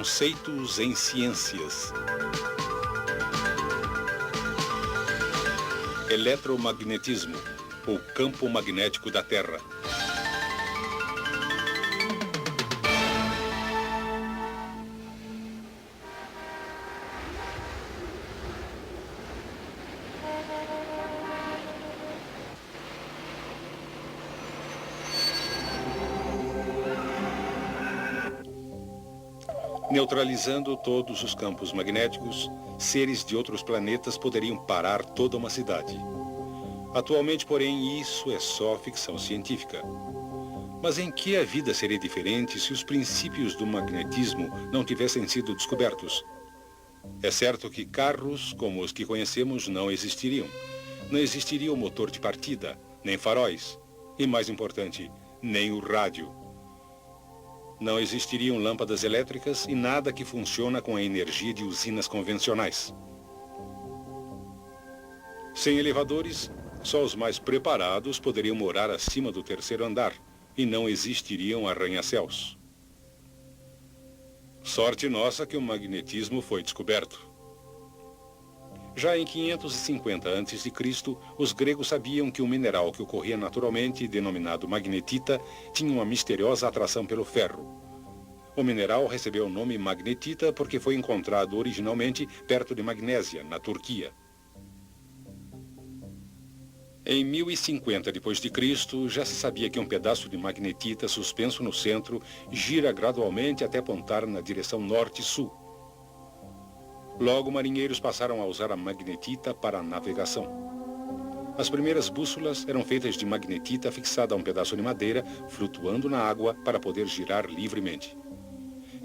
Conceitos em ciências. Eletromagnetismo, o campo magnético da Terra. Neutralizando todos os campos magnéticos, seres de outros planetas poderiam parar toda uma cidade. Atualmente, porém, isso é só ficção científica. Mas em que a vida seria diferente se os princípios do magnetismo não tivessem sido descobertos? É certo que carros como os que conhecemos não existiriam. Não existiria o motor de partida, nem faróis. E mais importante, nem o rádio. Não existiriam lâmpadas elétricas e nada que funciona com a energia de usinas convencionais. Sem elevadores, só os mais preparados poderiam morar acima do terceiro andar e não existiriam arranha-céus. Sorte nossa que o magnetismo foi descoberto. Já em 550 a.C., os gregos sabiam que o mineral que ocorria naturalmente, denominado magnetita, tinha uma misteriosa atração pelo ferro. O mineral recebeu o nome magnetita porque foi encontrado originalmente perto de Magnésia, na Turquia. Em 1050 d.C., já se sabia que um pedaço de magnetita suspenso no centro gira gradualmente até apontar na direção norte-sul. Logo, marinheiros passaram a usar a magnetita para a navegação. As primeiras bússolas eram feitas de magnetita fixada a um pedaço de madeira, flutuando na água para poder girar livremente.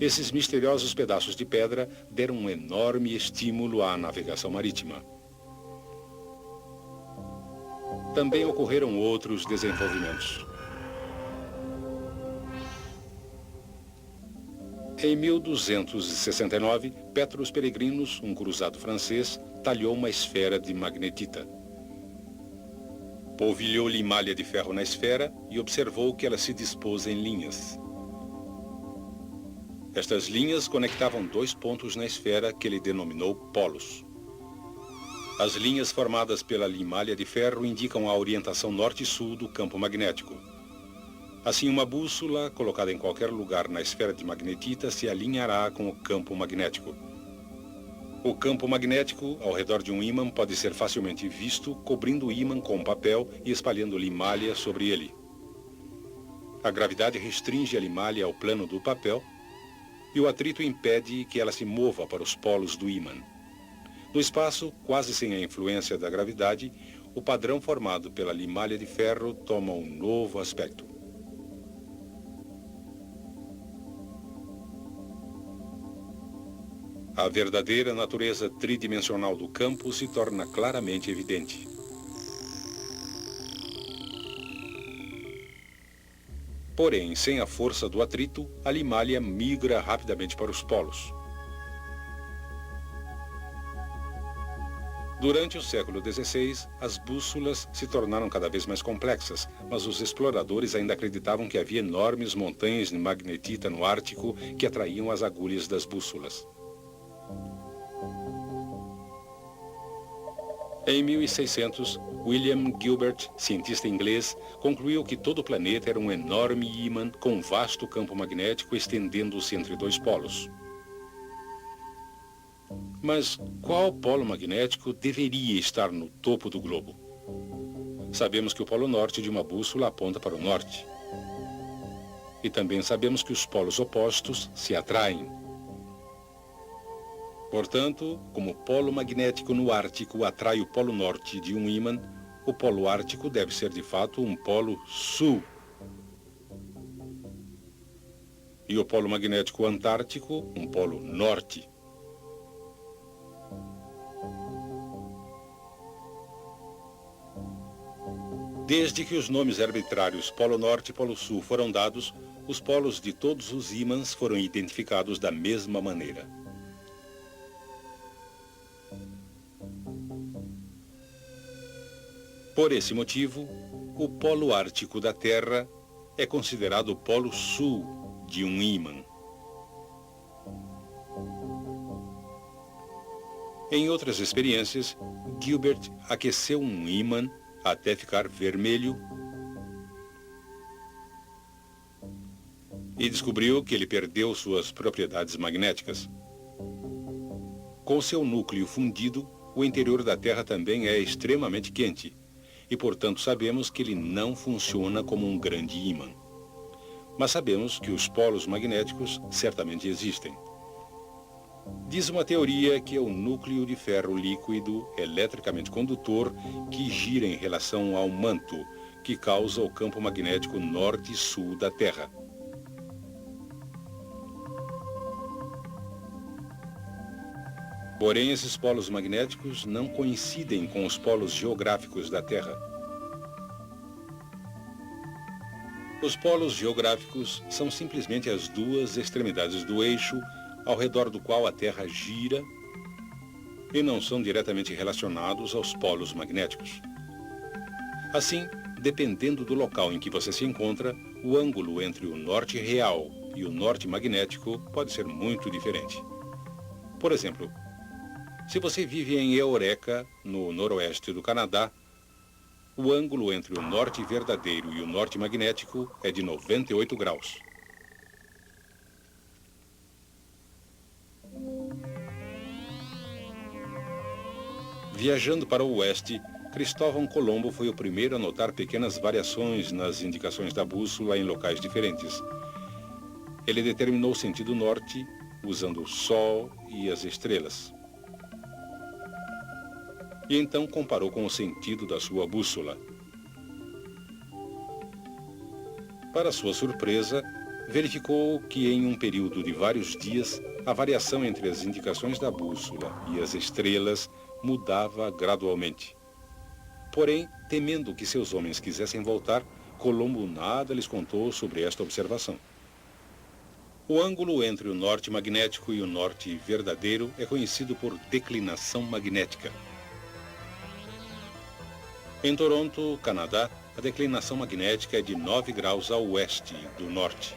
Esses misteriosos pedaços de pedra deram um enorme estímulo à navegação marítima. Também ocorreram outros desenvolvimentos. Em 1269, Petrus Peregrinus, um cruzado francês, talhou uma esfera de magnetita. Polvilhou-lhe malha de ferro na esfera e observou que ela se dispôs em linhas. Estas linhas conectavam dois pontos na esfera que ele denominou polos. As linhas formadas pela limalha de ferro indicam a orientação norte e sul do campo magnético. Assim, uma bússola, colocada em qualquer lugar na esfera de magnetita, se alinhará com o campo magnético. O campo magnético, ao redor de um ímã, pode ser facilmente visto, cobrindo o ímã com papel e espalhando limalha sobre ele. A gravidade restringe a limalha ao plano do papel e o atrito impede que ela se mova para os polos do ímã. No espaço, quase sem a influência da gravidade, o padrão formado pela limalha de ferro toma um novo aspecto. A verdadeira natureza tridimensional do campo se torna claramente evidente. Porém, sem a força do atrito, a limalha migra rapidamente para os polos. Durante o século XVI, as bússolas se tornaram cada vez mais complexas, mas os exploradores ainda acreditavam que havia enormes montanhas de magnetita no Ártico que atraíam as agulhas das bússolas. Em 1600, William Gilbert, cientista inglês, concluiu que todo o planeta era um enorme ímã com um vasto campo magnético estendendo-se entre dois polos. Mas qual polo magnético deveria estar no topo do globo? Sabemos que o polo norte de uma bússola aponta para o norte. E também sabemos que os polos opostos se atraem. Portanto, como o polo magnético no Ártico atrai o polo norte de um ímã, o polo ártico deve ser de fato um polo sul. E o polo magnético antártico, um polo norte. Desde que os nomes arbitrários Polo Norte e Polo Sul foram dados, os polos de todos os ímãs foram identificados da mesma maneira. Por esse motivo, o polo ártico da Terra é considerado o polo sul de um ímã. Em outras experiências, Gilbert aqueceu um ímã até ficar vermelho e descobriu que ele perdeu suas propriedades magnéticas. Com seu núcleo fundido, o interior da Terra também é extremamente quente e, portanto, sabemos que ele não funciona como um grande ímã. Mas sabemos que os polos magnéticos certamente existem. Diz uma teoria que é o núcleo de ferro líquido eletricamente condutor que gira em relação ao manto, que causa o campo magnético norte e sul da Terra. Porém, esses polos magnéticos não coincidem com os polos geográficos da Terra. Os polos geográficos são simplesmente as duas extremidades do eixo ao redor do qual a Terra gira e não são diretamente relacionados aos polos magnéticos. Assim, dependendo do local em que você se encontra, o ângulo entre o norte real e o norte magnético pode ser muito diferente. Por exemplo, se você vive em Eureka, no noroeste do Canadá, o ângulo entre o norte verdadeiro e o norte magnético é de 98 graus. Viajando para o oeste, Cristóvão Colombo foi o primeiro a notar pequenas variações nas indicações da bússola em locais diferentes. Ele determinou o sentido norte usando o Sol e as estrelas. E então comparou com o sentido da sua bússola. Para sua surpresa, verificou que em um período de vários dias, a variação entre as indicações da bússola e as estrelas mudava gradualmente. Porém, temendo que seus homens quisessem voltar, Colombo nada lhes contou sobre esta observação. O ângulo entre o norte magnético e o norte verdadeiro é conhecido por declinação magnética. Em Toronto, Canadá, a declinação magnética é de 9 graus a oeste do norte.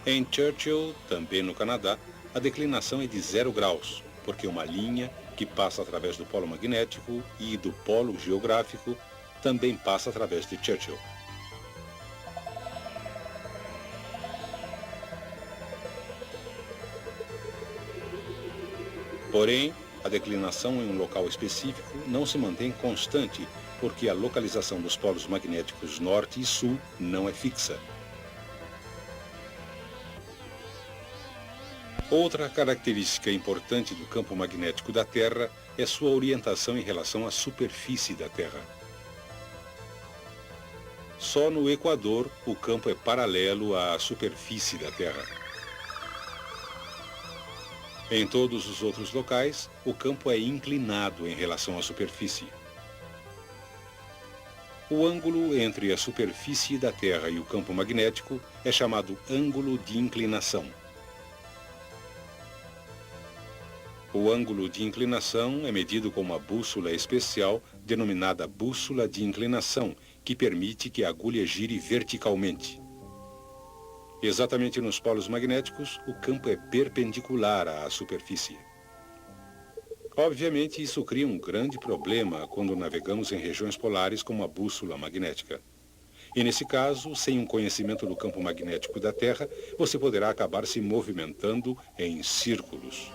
Em Churchill, também no Canadá, a declinação é de 0 graus, porque uma linha que passa através do polo magnético e do polo geográfico também passa através de Churchill. Porém, a declinação em um local específico não se mantém constante, porque a localização dos polos magnéticos norte e sul não é fixa. Outra característica importante do campo magnético da Terra é sua orientação em relação à superfície da Terra. Só no Equador o campo é paralelo à superfície da Terra. Em todos os outros locais, o campo é inclinado em relação à superfície. O ângulo entre a superfície da Terra e o campo magnético é chamado ângulo de inclinação. O ângulo de inclinação é medido com uma bússola especial denominada bússola de inclinação, que permite que a agulha gire verticalmente. Exatamente nos polos magnéticos, o campo é perpendicular à superfície. Obviamente, isso cria um grande problema quando navegamos em regiões polares com uma bússola magnética. E nesse caso, sem um conhecimento do campo magnético da Terra, você poderá acabar se movimentando em círculos.